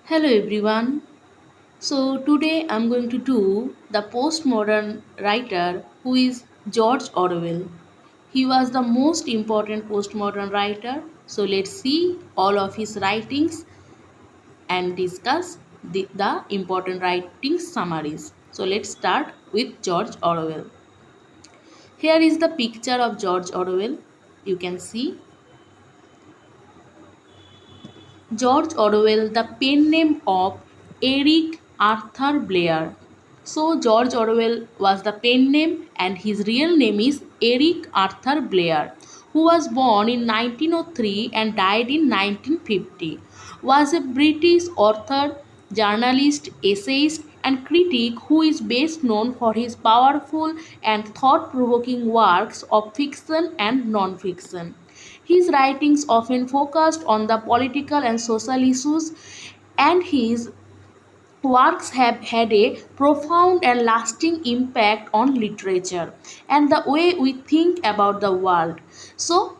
Hello everyone. So today I'm going to do the postmodern writer who is George Orwell. He was the most important postmodern writer. So let's see all of his writings and discuss the important writings summaries. So let's start with George Orwell. Here is the picture of George Orwell. You can see George Orwell, the pen name of Eric Arthur Blair. So, George Orwell was the pen name, and his real name is Eric Arthur Blair, who was born in 1903 and died in 1950. Was a British author, journalist, essayist, and critic who is best known for his powerful and thought provoking works of fiction and non fiction. His writings often focused on the political and social issues, and his works have had a profound and lasting impact on literature and the way we think about the world. So,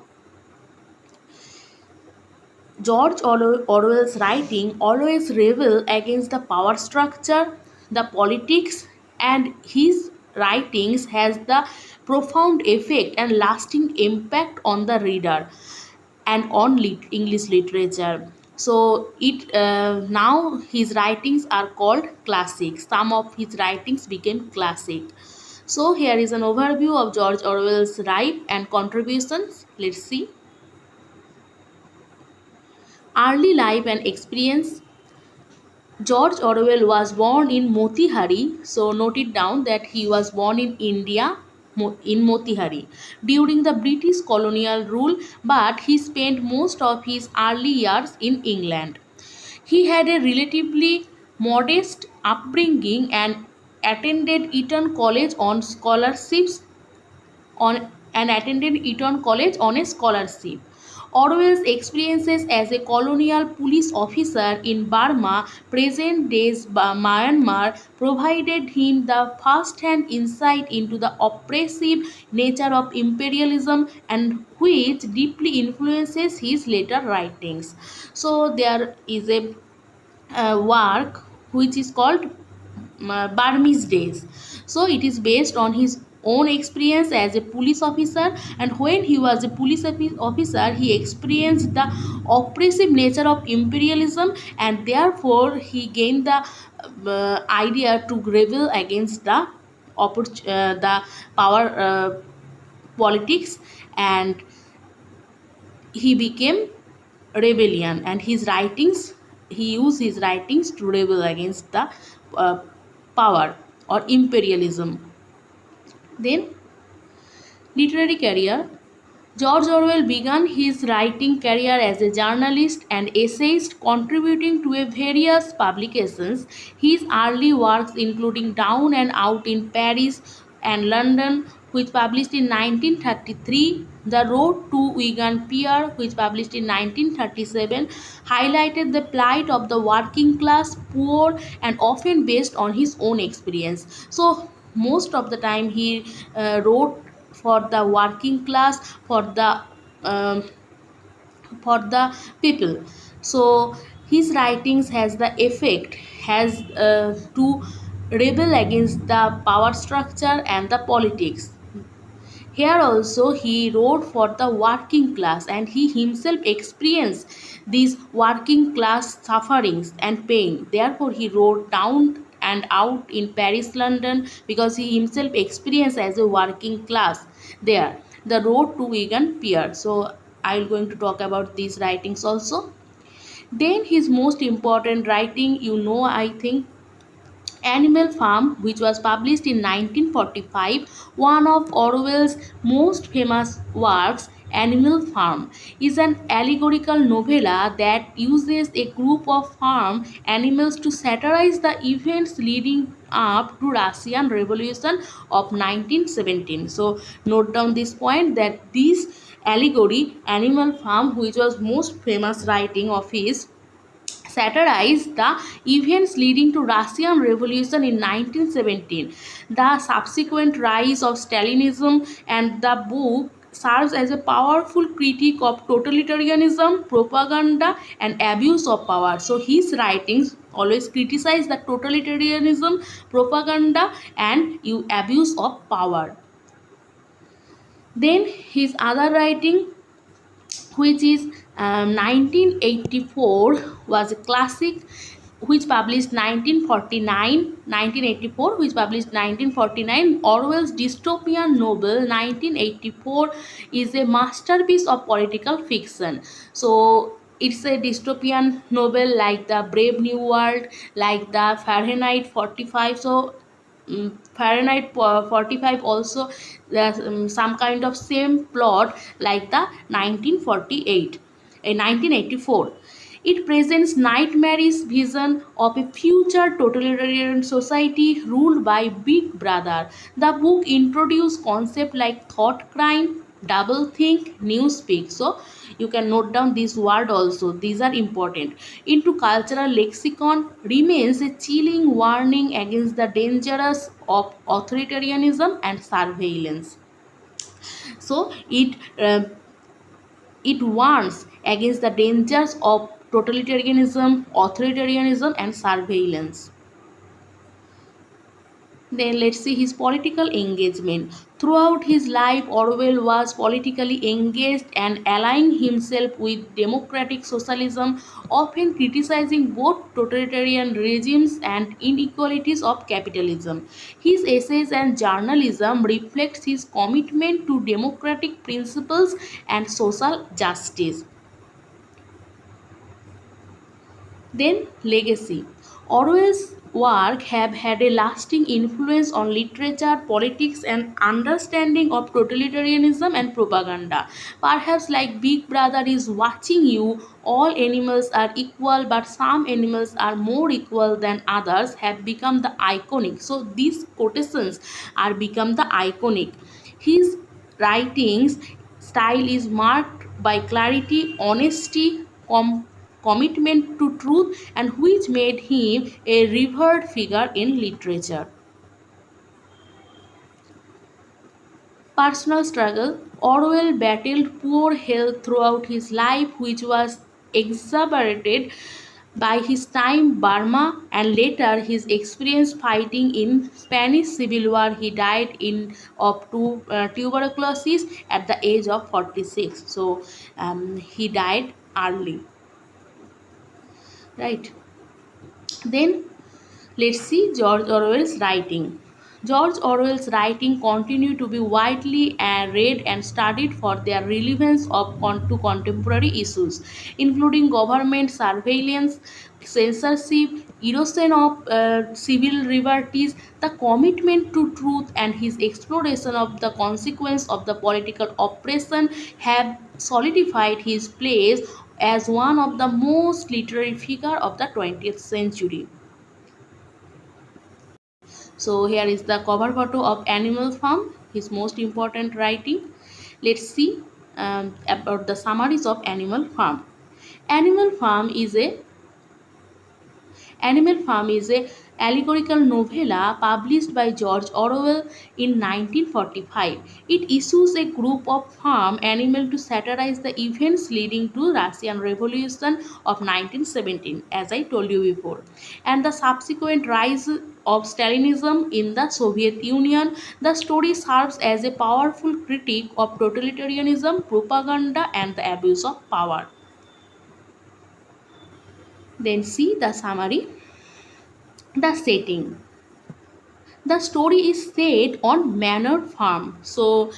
Orwell's writing always rebel against the power structure, the politics, and his writings has the profound effect and lasting impact on the reader and on English literature. So it now his writings are called classics. Some of his writings became classic. So here is an overview of George Orwell's life and contributions. Let's see. Early life and experience. George Orwell was born in Motihari, so note it down that he was born in India, in Motihari, during the British colonial rule, but he spent most of his early years in England. He had a relatively modest upbringing and attended Eton College on scholarships on and attended Eton College on a scholarship. Orwell's experiences as a colonial police officer in Burma, present day Myanmar, provided him the first hand insight into the oppressive nature of imperialism and which deeply influences his later writings. So, there is a work which is called Burmese Days. So it is based on his own experience as a police officer, and when he was a officer, he experienced the oppressive nature of imperialism, and therefore he gained the idea to rebel against the power politics, and he became rebellion, and he used his writings to rebel against the uh, power or imperialism. Then literary career. George Orwell began his writing career as a journalist and essayist, contributing to a various publications. His early works, including Down and Out in Paris and London, which published in 1933, The Road to Wigan Pier, which published in 1937, highlighted the plight of the working class, poor, and often based on his own experience. So, most of the time, he wrote for the working class, um, for the people. So his writings has the effect has to rebel against the power structure and the politics. Here also he wrote for the working class, and he himself experienced these working class sufferings and pain. Therefore he wrote Down and Out in Paris, London, because he himself experienced as a working class there. The Road to Wigan Pier. So I'm going to talk about these writings also. Then his most important writing, I think, Animal Farm, which was published in 1945, one of Orwell's most famous works. Animal Farm is an allegorical novella that uses a group of farm animals to satirize the events leading up to Russian Revolution of 1917. So note down this point that this allegory, Animal Farm, which was most famous writing of his, satirized the events leading to Russian Revolution in 1917, the subsequent rise of Stalinism, and the book serves as a powerful critique of totalitarianism, propaganda, and abuse of power. So his writings always criticize the totalitarianism, propaganda, and abuse of power. Then his other writing, which is 1984, was a classic, which published 1949, 1984, which published 1949. Orwell's dystopian novel 1984 is a masterpiece of political fiction. So it's a dystopian novel like the Brave New World, like the Fahrenheit 45. So Fahrenheit 45 also, there's some kind of same plot like the 1948, 1984. It presents nightmarish vision of a future totalitarian society ruled by Big Brother. The book introduced concepts like thought crime, double think, newspeak. So you can note down this word also. These are important. Into cultural lexicon remains a chilling warning against the dangers of authoritarianism and surveillance. So it warns against the dangers of totalitarianism, authoritarianism, and surveillance. Then let's see his political engagement. Throughout his life, Orwell was politically engaged and allying himself with democratic socialism, often criticizing both totalitarian regimes and inequalities of capitalism. His essays and journalism reflects his commitment to democratic principles and social justice. Then legacy. Orwell's work have had a lasting influence on literature, politics, and understanding of totalitarianism and propaganda. Perhaps like Big Brother is watching you, all animals are equal, but some animals are more equal than others have become the iconic. So these quotations are become the iconic. His writings style is marked by clarity, honesty, commitment to truth, and which made him a revered figure in literature. Personal struggle. Orwell battled poor health throughout his life, which was exacerbated by his time in Burma and later his experience fighting in Spanish Civil War. He died of tuberculosis at the age of 46. So he died early, right? Then let's see George Orwell's writing. George Orwell's writing continue to be widely read and studied for their relevance to contemporary issues, including government surveillance, censorship, erosion of civil liberties, the commitment to truth, and his exploration of the consequence of the political oppression have solidified his place as one of the most literary figures of the 20th century. So here is the cover photo of Animal Farm, his most important writing. Let's see about the summaries of Animal Farm. Animal Farm is a Animal Farm is a allegorical novella published by George Orwell in 1945. It issues a group of farm animals to satirize the events leading to Russian Revolution of 1917, as I told you before, and the subsequent rise of Stalinism in the Soviet Union. The story serves as a powerful critique of totalitarianism, propaganda, and the abuse of power. Then see the summary. The setting. The story is set on Manor Farm. So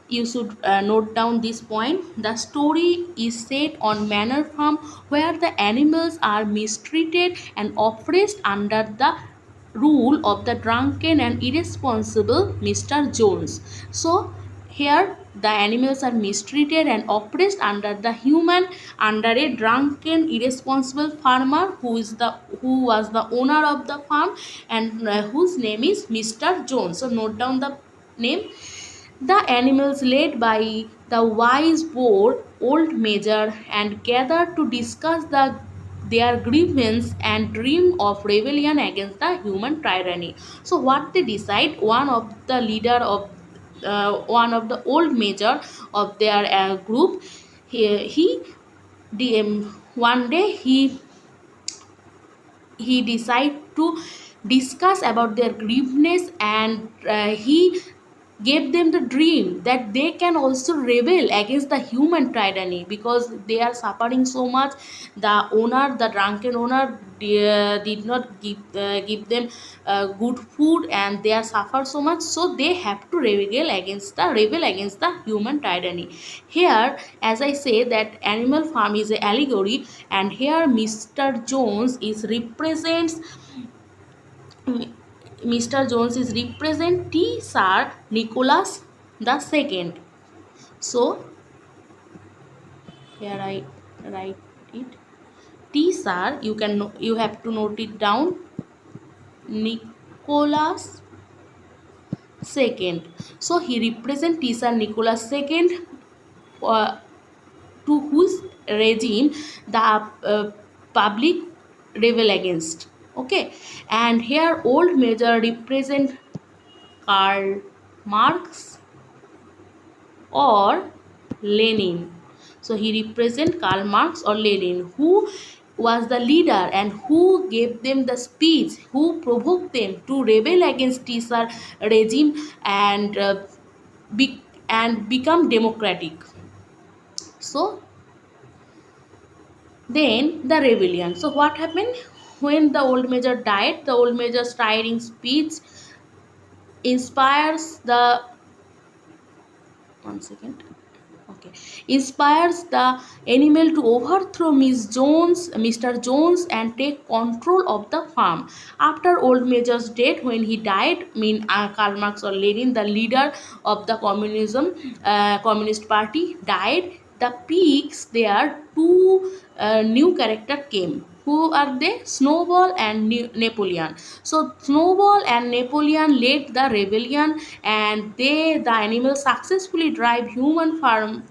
you should note down this point. The story is set on Manor Farm where the animals are mistreated and oppressed under the rule of the drunken and irresponsible Mr. Jones. So here the animals are mistreated and oppressed under a drunken irresponsible farmer who was the owner of the farm and whose name is Mr. Jones. So note down the name. The animals, led by the wise boar, old Major, and gathered to discuss their grievance and dream of rebellion against the human tyranny. So what they decide, one of the leader of one of the old major of their group. One day he decide to discuss about their grieveness, and he gave them the dream that they can also rebel against the human tyranny, because they are suffering so much. The drunken owner did not give them good food, and they are suffer so much, so they have to rebel against the human tyranny. Here, as I say, that animal farm is an allegory, and here Mr. Jones is represents Mr. Jones is represent T. Sir Nicholas the second. So here I write it. T. Sir, you have to note it down. Nicholas second. So he represent T. Sir Nicholas second, uh, to whose regime the public rebel against. Okay, and here old major represent Karl Marx or Lenin. So he represent Karl Marx or Lenin, who was the leader and who gave them the speech, who provoked them to rebel against Tsar regime and become democratic. So then the rebellion. So what happened when the old major died? The old major's tiring speech inspires the one second. Okay, inspires the animal to overthrow Mr. Jones, and take control of the farm. After old Major's death, when he died, Karl Marx or Lenin, the leader of the communist party, died. The pigs there, two new character came. Who are they? Snowball and Napoleon. So Snowball and Napoleon led the rebellion, and the animals successfully drive human farm,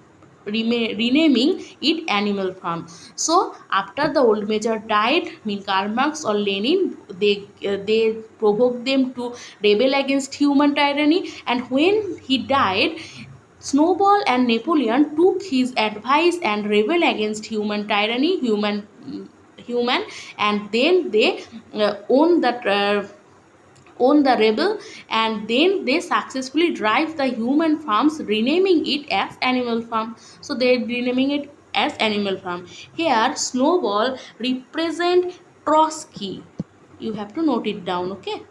renaming it Animal Farm. So after the old major died, Karl Marx or Lenin, they provoked them to rebel against human tyranny, and when he died, Snowball and Napoleon took his advice and rebel against human tyranny, human, and then they own the rebel, and then they successfully drive the human farms, renaming it as Animal Farm. So they renaming it as Animal Farm. Here Snowball represent Trotsky. You have to note it down. Okay,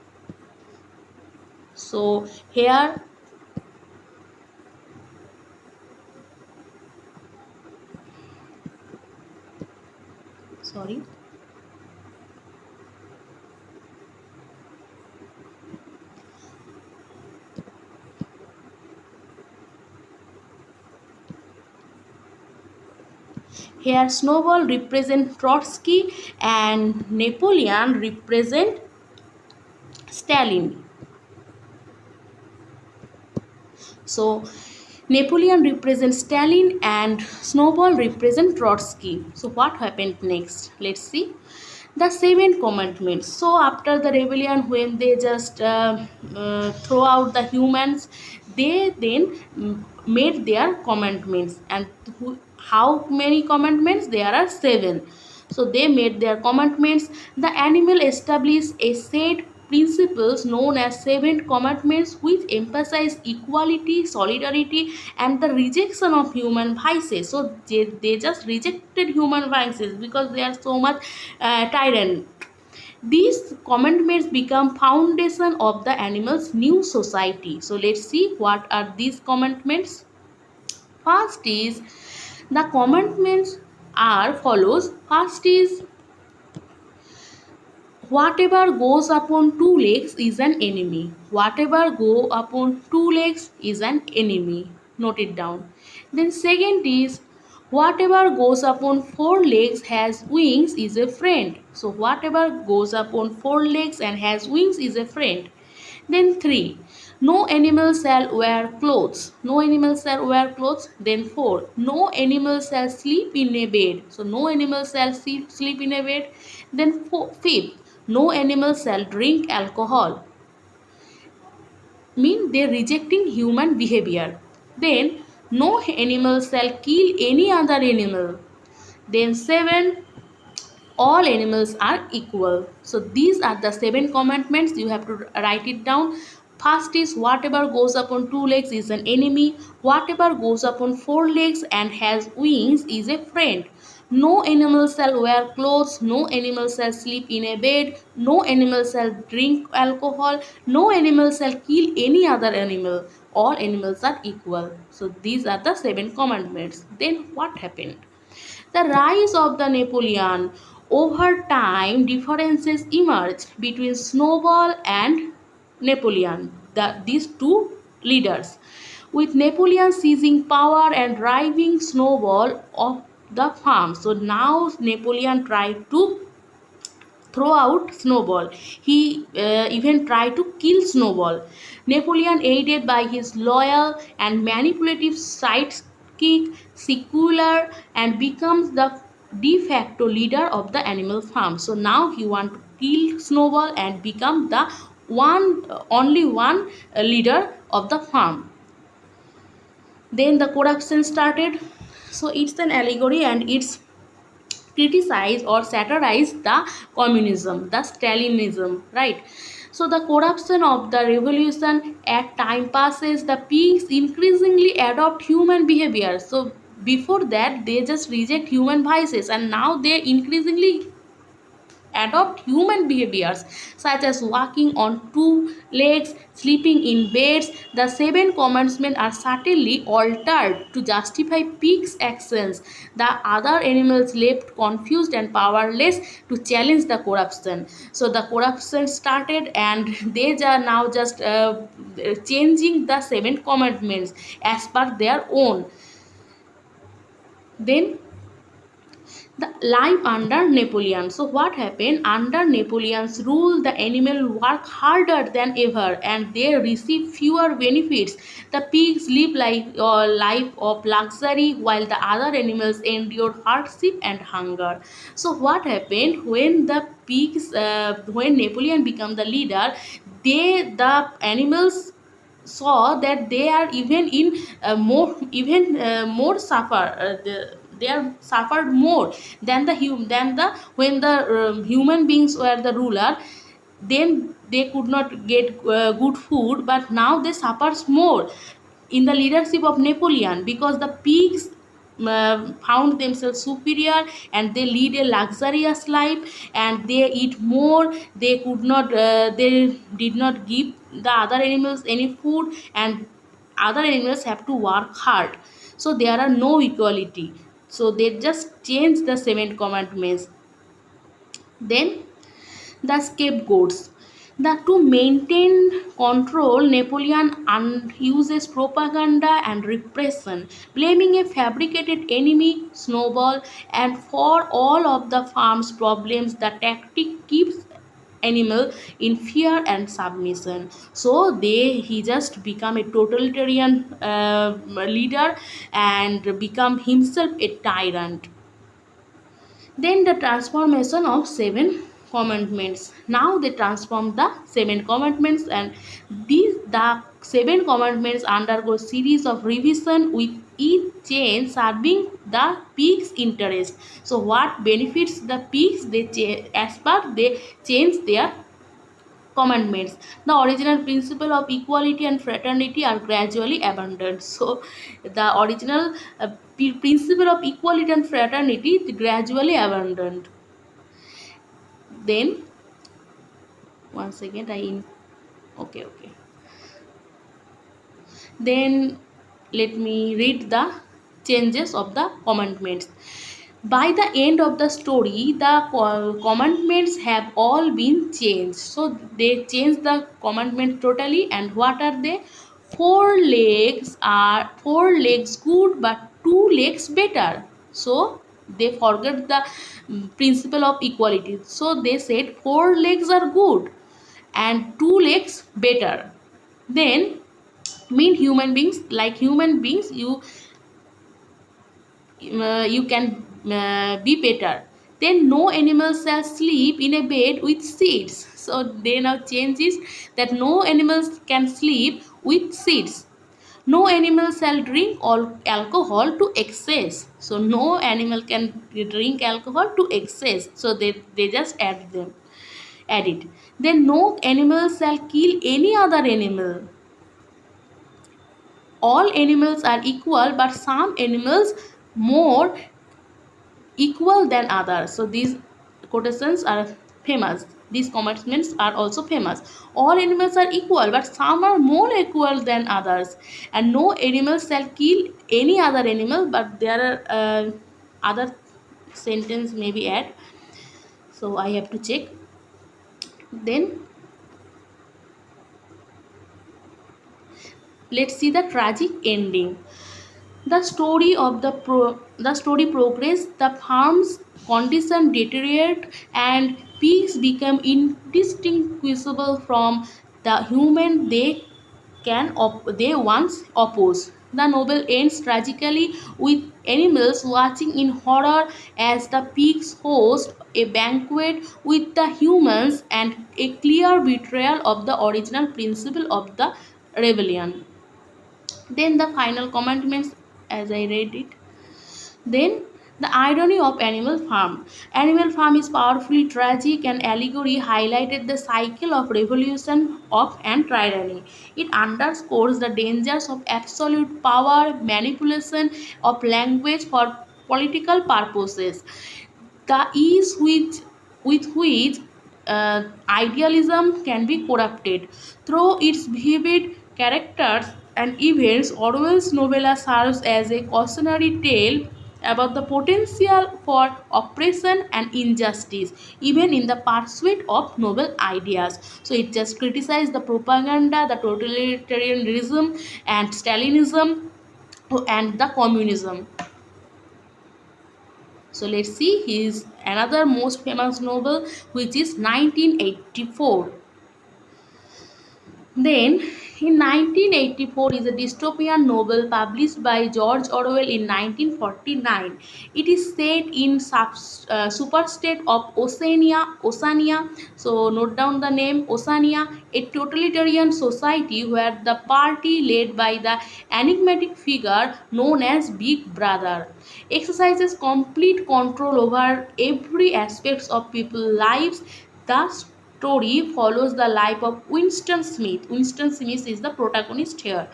so here, sorry, here Snowball represent Trotsky and Napoleon represent Stalin. So Napoleon represents Stalin and Snowball represents Trotsky. So what happened next? Let's see. The seven commandments. So after the rebellion, when they just throw out the humans, they then made their commandments. And how many commandments? There are seven. So they made their commandments. The animal established a set principles known as seven commandments, which emphasize equality, solidarity, and the rejection of human vices. So they just rejected human vices because they are so much tyrant. These commandments become foundation of the animal's new society. So let's see what are these commandments. First is, the commandments are follows. First is, whatever goes upon two legs is an enemy. Whatever go upon two legs is an enemy. Note it down. Then second is, whatever goes upon four legs has wings is a friend. So whatever goes upon four legs and has wings is a friend. Then 3. No animal shall wear clothes. No animal shall wear clothes. Then 4. No animal shall sleep in a bed. So no animal shall sleep in a bed. Then 5th. No animal shall drink alcohol. mean they rejecting human behavior. Then no animal shall kill any other animal. Then 7, all animals are equal. So these are the 7 commandments. You have to write it down. First is whatever goes up on 2 legs is an enemy. Whatever goes up on 4 legs and has wings is a friend. No animal shall wear clothes. No animal shall sleep in a bed. No animal shall drink alcohol. No animal shall kill any other animal. All animals are equal. So these are the 7 commandments. Then what happened? The rise of the Napoleon. Over time, differences emerged between Snowball and Napoleon, these two leaders, with Napoleon seizing power and driving Snowball off the farm. So now Napoleon tried to throw out Snowball. He even tried to kill Snowball. Napoleon, aided by his loyal and manipulative sidekick, secular, and becomes the de facto leader of the animal farm. So now he wants to kill Snowball and become the only one leader of the farm. Then the corruption started. So it's an allegory and it's criticize or satirize the communism, the Stalinism, right? So the corruption of the revolution, as time passes, the pigs increasingly adopt human behavior. So before that, they just reject human vices, and now they increasingly adopt human behaviors such as walking on 2 legs, sleeping in beds. The 7 commandments are subtly altered to justify pigs' actions. The other animals left confused and powerless to challenge the corruption. So the corruption started, and they are now just changing the 7 commandments as per their own. Then the life under Napoleon. So what happened under Napoleon's rule? The animal work harder than ever, and they receive fewer benefits. The pigs live like a life of luxury, while the other animals endure hardship and hunger. So what happened when the pigs, when Napoleon became the leader? The animals saw that they are even in more suffer, they are suffered more than the when the human beings were the ruler. Then they could not get good food, but now they suffers more in the leadership of Napoleon, because the pigs found themselves superior, and they lead a luxurious life, and they eat more. They could not they did not give the other animals any food, and other animals have to work hard. So there are no equality. So they just change the 7 commandments. Then the scapegoats. To maintain control, Napoleon uses propaganda and repression, blaming a fabricated enemy, Snowball, and for all of the farm's problems, the tactic keeps animal in fear and submission. So he just become a totalitarian leader and become himself a tyrant. Then the transformation of 7 commandments. Now they transform the 7 commandments, and the 7 commandments undergo series of revision, with each change serving the pig's interest. So what benefits the pigs? As per they change their commandments. The original principle of equality and fraternity are gradually abandoned. So the original principle of equality and fraternity is gradually abandoned. Then one second, okay. Then let me read the changes of the commandments. By the end of the story, the commandments have all been changed. So they changed the commandment totally. And what are they? 4 legs good, but 2 legs better. So they forget the principle of equality. So they said 4 legs are good and 2 legs better. Then mean human beings, like human beings, you can be better. Then no animal shall sleep in a bed with seeds. So they now changes that no animals can sleep with seeds. No animal shall drink all alcohol to excess. So no animal can drink alcohol to excess. So they just add it. Then no animal shall kill any other animal. All animals are equal, but some animals more equal than others. So these quotations are famous. These commandments are also famous. All animals are equal, but some are more equal than others. And no animal shall kill any other animal, but there are other sentence maybe add. So I have to check. Then let's see the tragic ending. The story progress. The farm's condition deteriorate and pigs become indistinguishable from the human they once opposed. The novel ends tragically with animals watching in horror as the pigs host a banquet with the humans, and a clear betrayal of the original principle of the rebellion. Then the final commandments, as I read it. Then the irony of Animal Farm. Animal Farm is powerfully tragic, and allegory highlighted the cycle of revolution of and tyranny. It underscores the dangers of absolute power, manipulation of language for political purposes, the ease with which idealism can be corrupted. Through its vivid characters and events, Orwell's novella serves as a cautionary tale about the potential for oppression and injustice, even in the pursuit of noble ideas. So it just criticized the propaganda, the totalitarianism, and Stalinism, and the communism. So let's see his another most famous novel, which is 1984. Then, in 1984 is a dystopian novel published by George Orwell in 1949. It is set in superstate of Oceania. So note down the name Oceania, a totalitarian society where the party led by the enigmatic figure known as Big Brother exercises complete control over every aspect of people's lives. The story follows the life of Winston Smith. Winston Smith is the protagonist here,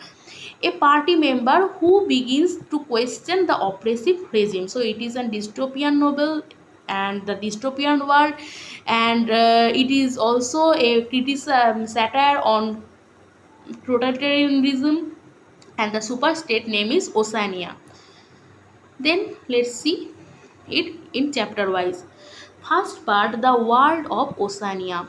a party member who begins to question the oppressive regime. So it is a dystopian novel and the dystopian world, and it is also a satire on totalitarianism, and the superstate name is Oceania. Then let's see it in chapter wise. First part, the world of Oceania.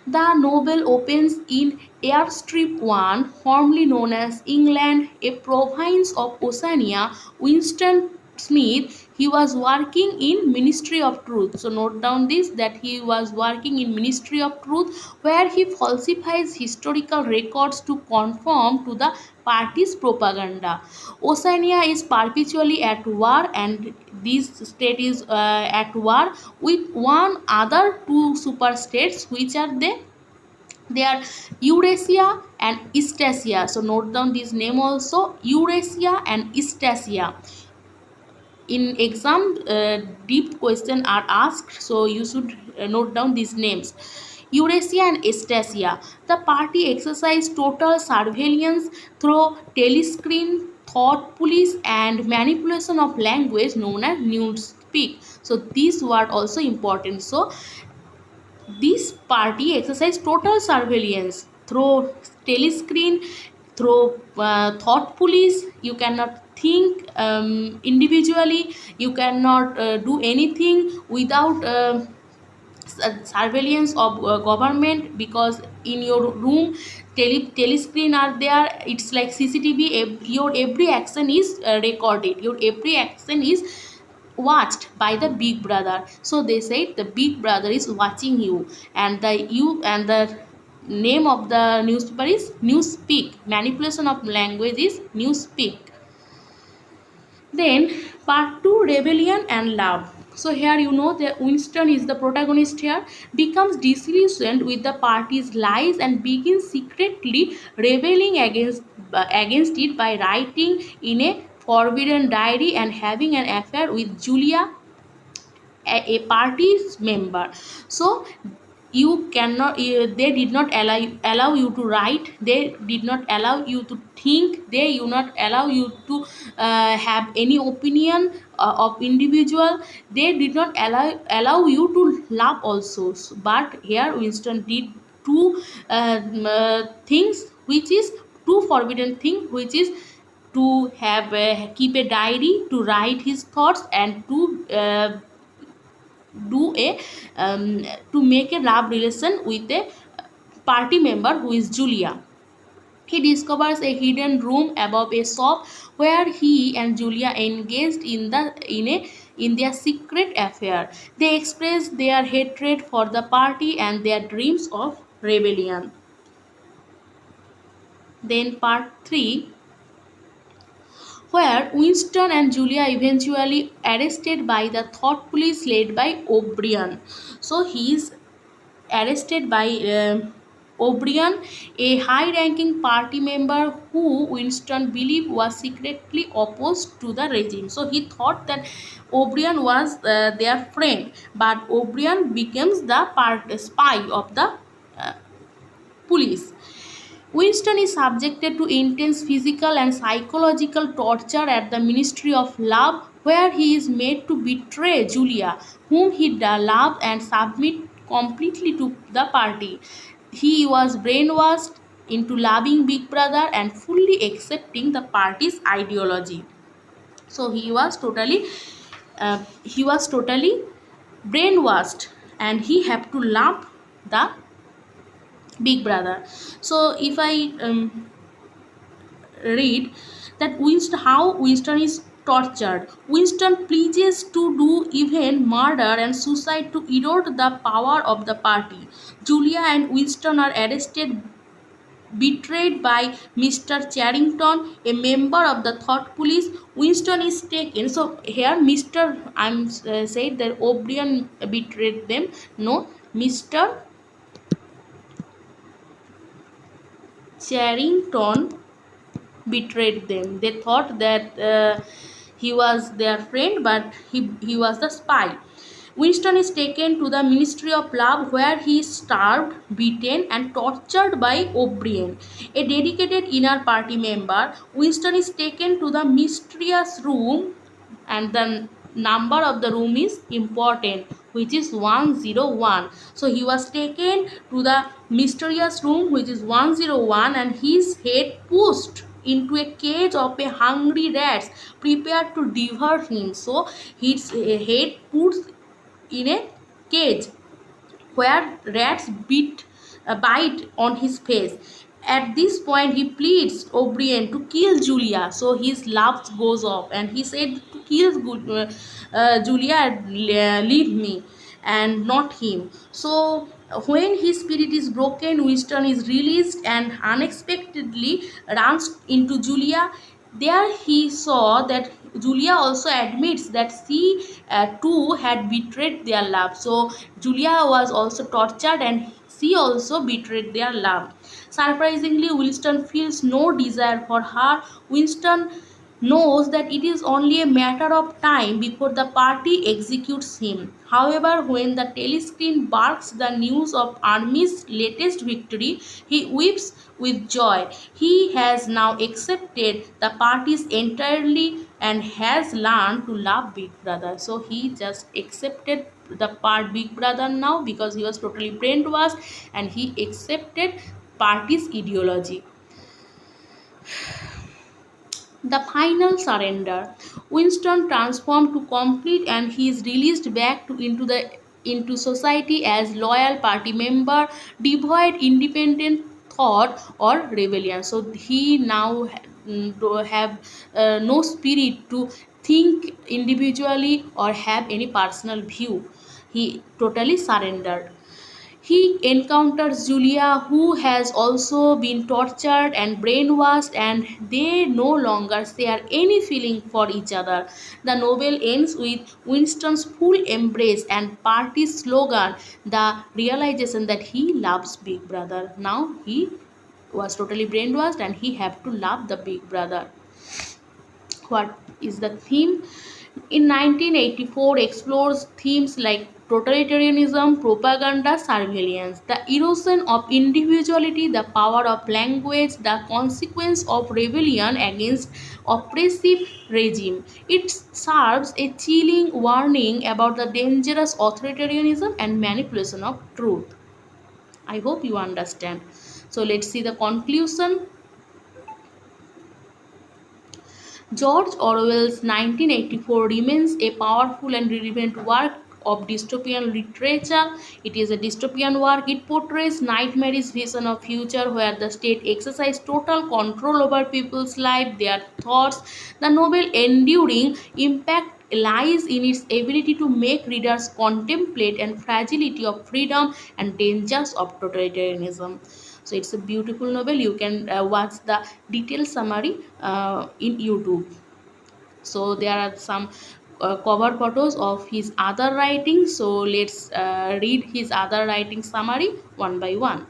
The novel opens in Airstrip 1, formerly known as England, a province of Oceania. Winston Smith, he was working in Ministry of Truth. So note down this, that he was working in Ministry of Truth, where he falsifies historical records to conform to the party's propaganda. Oceania is perpetually at war, and this state is at war with one other two superstates, which are they are Eurasia and Eastasia. So note down this name also, Eurasia and Eastasia. In exam, deep question are asked, so you should note down these names. Eurasia and Eastasia. The party exercised total surveillance through telescreen, thought police, and manipulation of language known as newspeak. So these were also important. So this party exercised total surveillance through telescreen, through thought police. You cannot think individually. You cannot do anything without surveillance of government, because in your room telescreen are there. It's like CCTV. Your every action is recorded. Your every action is watched by the Big Brother. So they said the Big Brother is watching you, and the name of the newspaper is Newspeak. Manipulation of language is Newspeak. Then part 2, rebellion and love. So here you know that Winston is the protagonist here, becomes disillusioned with the party's lies and begins secretly rebelling against it by writing in a forbidden diary and having an affair with Julia, a party's member. So you cannot they did not allow you to write, they did not allow you to think, they do not allow you to have any opinion of individual, they did not allow you to love also. But here Winston did two things, which is two forbidden thing, which is to have keep a diary, to write his thoughts, and to do a to make a love relation with a party member who is Julia. He discovers a hidden room above a shop where he and Julia engaged in their secret affair. They express their hatred for the party and their dreams of rebellion. Then part 3, where Winston and Julia eventually arrested by the thought police led by O'Brien. So he is arrested by O'Brien, a high-ranking party member who Winston believed was secretly opposed to the regime. So he thought that O'Brien was their friend, but O'Brien becomes the spy of the uh, police. Winston is subjected to intense physical and psychological torture at the Ministry of Love, where he is made to betray Julia, whom he loved, and submit completely to the party. He was brainwashed into loving Big Brother and fully accepting the party's ideology. So he was totally brainwashed, and he had to love the Big Brother. So if I read that how Winston is tortured. Winston pleads to do even murder and suicide to erode the power of the party. Julia and Winston are arrested, betrayed by Mr. Charrington, a member of the thought police. Winston is taken. So here Mr. I'm said that O'Brien betrayed them. No, Mr. Charrington betrayed them. They thought that he was their friend, but he was the spy. Winston is taken to the Ministry of Love, where he is starved, beaten, and tortured by O'Brien, a dedicated inner party member. Winston is taken to the mysterious room, and the number of the room is important, which is 101. So he was taken to the mysterious room, which is 101, and his head pushed into a cage of a hungry rats prepared to devour him. So his head put in a cage where rats bite on his face. At this point, he pleads O'Brien to kill Julia. So his love goes off, and he said to kill Julia and leave me, and not him. So when his spirit is broken, Winston is released and unexpectedly runs into Julia. There he saw that Julia also admits that she too had betrayed their love. So Julia was also tortured, and she also betrayed their love. Surprisingly, Winston feels no desire for her. Winston knows that it is only a matter of time before the party executes him. However, when the telescreen barks the news of Army's latest victory, he weeps with joy. He has now accepted the parties entirely and has learned to love Big Brother. So he just accepted the part Big Brother now, because he was totally brainwashed, and he accepted party's ideology. The final surrender. Winston transformed to complete, and he is released back into society as loyal party member, devoid independent thought or rebellion. So he now have no spirit to think individually or have any personal view. He totally surrendered. He encounters Julia, who has also been tortured and brainwashed, and they no longer share any feeling for each other. The novel ends with Winston's full embrace and party slogan, the realization that he loves Big Brother. Now he was totally brainwashed and he have to love the Big Brother. What is the theme? In 1984 explores themes like totalitarianism, propaganda, surveillance, the erosion of individuality, the power of language, the consequence of rebellion against oppressive regime. It serves a chilling warning about the dangerous authoritarianism and manipulation of truth. I hope you understand. So let's see the conclusion. George Orwell's 1984 remains a powerful and relevant work of dystopian literature. It is a dystopian work. It portrays nightmarish vision of future where the state exercises total control over people's life, their thoughts. The novel enduring impact lies in its ability to make readers contemplate and fragility of freedom and dangers of totalitarianism. So it's a beautiful novel. You can watch the detailed summary in YouTube. So there are some cover photos of his other writings. So let's read his other writing summary one by one.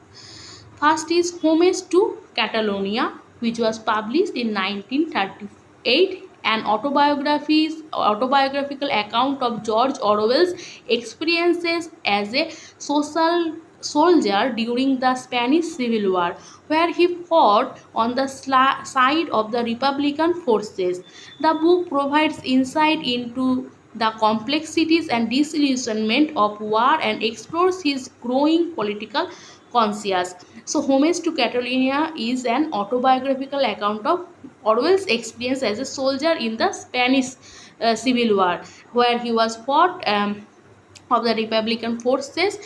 First is Homage to Catalonia, which was published in 1938, an autobiographical account of George Orwell's experiences as a social soldier during the Spanish Civil War, where he fought on the side of the Republican forces. The book provides insight into the complexities and disillusionment of war and explores his growing political conscience. So, Homage to Catalonia is an autobiographical account of Orwell's experience as a soldier in the Spanish Civil War, where he was fought of the Republican forces.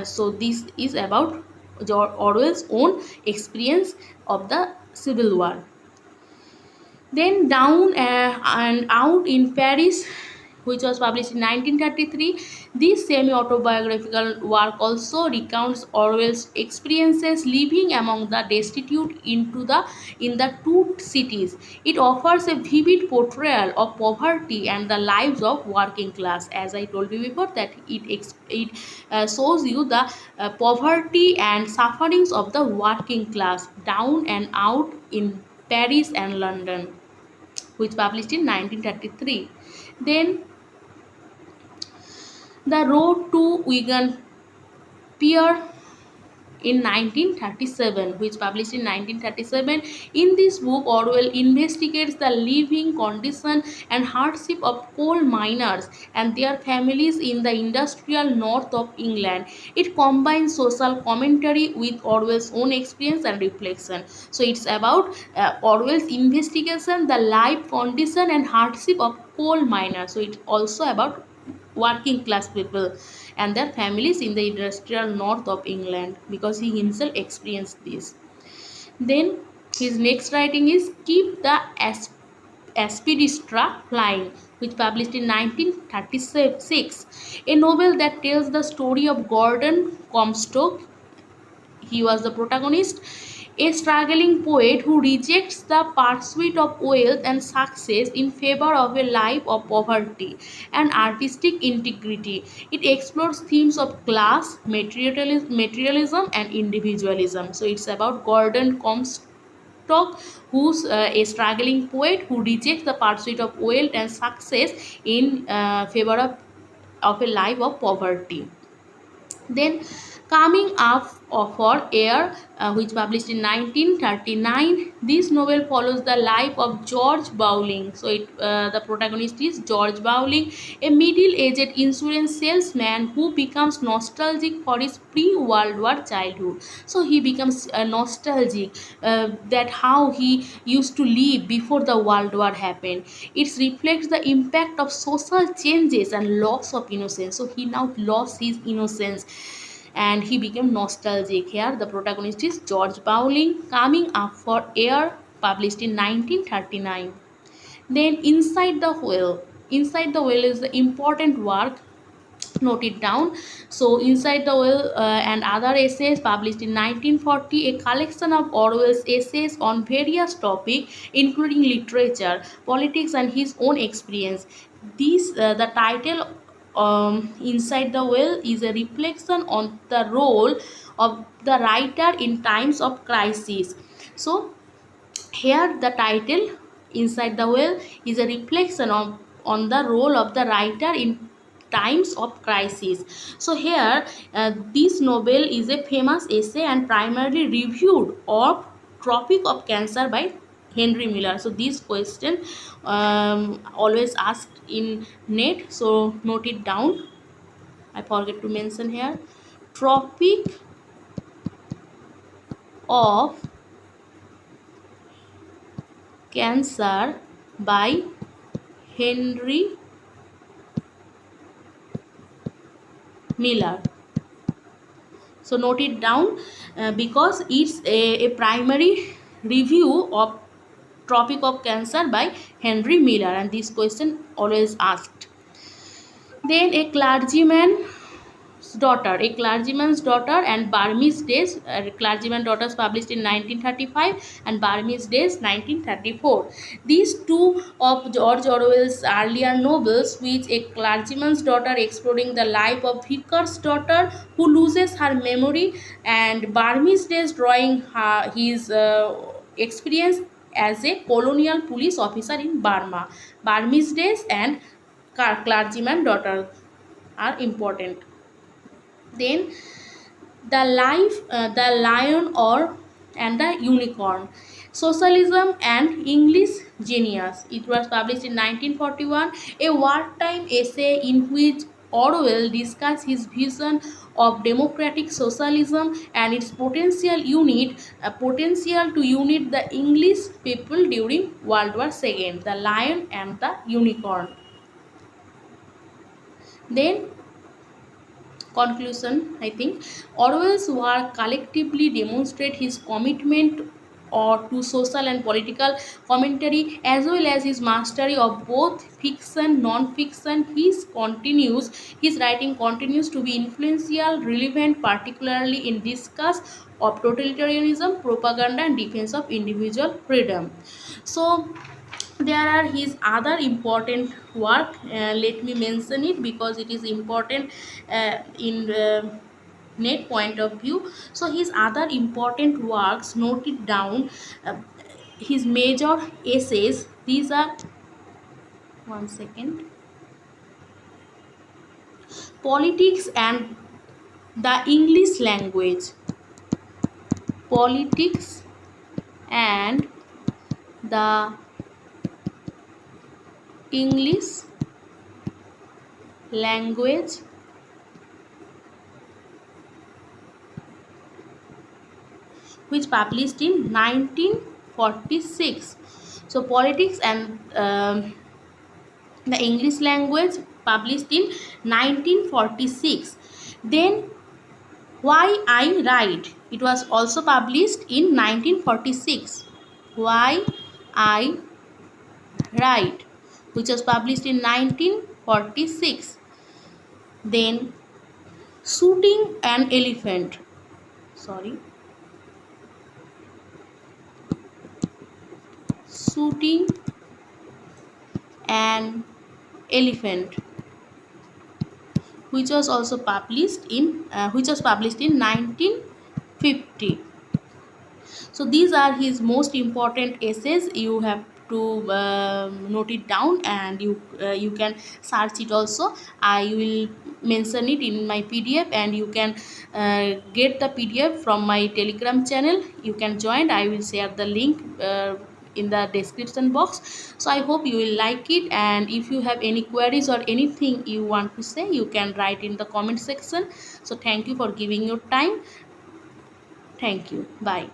So, this is about George Orwell's own experience of the Civil War. Then Down and Out in Paris, which was published in 1933, this semi-autobiographical work also recounts Orwell's experiences living among the destitute in the two cities. It offers a vivid portrayal of poverty and the lives of working class. As I told you before, that it shows you the poverty and sufferings of the working class. Down and Out in Paris and London, which published in 1933. Then The Road to Wigan Pier in 1937, which published in 1937. In this book, Orwell investigates the living condition and hardship of coal miners and their families in the industrial north of England. It combines social commentary with Orwell's own experience and reflection. So it's about Orwell's investigation, the life condition and hardship of coal miners. So it's also about working class people and their families in the industrial north of England, because he himself experienced this. Then his next writing is Keep the Aspidistra Flying, which published in 1936, a novel that tells the story of Gordon Comstock. He was the protagonist, a struggling poet who rejects the pursuit of wealth and success in favor of a life of poverty and artistic integrity. It explores themes of class, materialism and individualism. So it's about Gordon Comstock, who's a struggling poet who rejects the pursuit of wealth and success in favor of a life of poverty. Then Coming Up for Air, which published in 1939. This novel follows the life of George Bowling. So the protagonist is George Bowling, a middle-aged insurance salesman who becomes nostalgic for his pre-World War childhood. So he becomes nostalgic that how he used to live before the World War happened. It reflects the impact of social changes and loss of innocence. So he now lost his innocence and he became nostalgic. Here the protagonist is George Bowling. Coming Up for Air, published in 1939. Then Inside the Whale. Inside the Whale is the important work Note it down. So, Inside the Well and Other Essays, published in 1940, a collection of Orwell's essays on various topics, including literature, politics, and his own experience. The title Inside the Well is a reflection on the role of the writer in times of crisis. So, here, the title Inside the Well is a reflection on the role of the writer in times of crisis. So, here, this novel is a famous essay and primarily reviewed of Tropic of Cancer by Henry Miller. So, this question always asked in net. So, note it down. I forget to mention here. Tropic of Cancer by Henry Miller. So note it down because it's a primary review of Tropic of Cancer by Henry Miller, and this question always asked. Then a clergyman's daughter and Burmese Days, clergyman daughters published in 1935 and Burmese Days 1934. These two of George Orwell's earlier novels, which a clergyman's daughter exploring the life of vicar's daughter who loses her memory, and Burmese Days drawing his experience as a colonial police officer in Burma. Burmese Days and clergyman daughter are important. Then the lion or and the unicorn, socialism and English genius. It was published in 1941, a wartime essay in which Orwell discussed his vision of democratic socialism and its potential to unite the English people during World War II. The lion and the unicorn. Then conclusion, I think Orwell's work collectively demonstrate his commitment or to social and political commentary, as well as his mastery of both fiction non-fiction. His writing continues to be influential, relevant, particularly in discuss of totalitarianism, propaganda, and defense of individual freedom. So there are his other important work. Let me mention it because it is important in net point of view. So his other important works, note it down. uh, his major essays, these are, one second, politics and the English language, politics and the English language, which published in 1946. So politics and the English language published in 1946. Then Why I Write, it was also published in 1946. Why I Write, which was published in 1946. Then Shooting an Elephant, sorry, Shooting an Elephant, which was published in 1950. So these are his most important essays. You have to note it down, and you can search it also. I will mention it in my PDF, and you can get the PDF from my Telegram channel. You can join. I will share the link in the description box. So I hope you will like it, and if you have any queries or anything you want to say, you can write in the comment section. So thank you for giving your time. Thank you. Bye.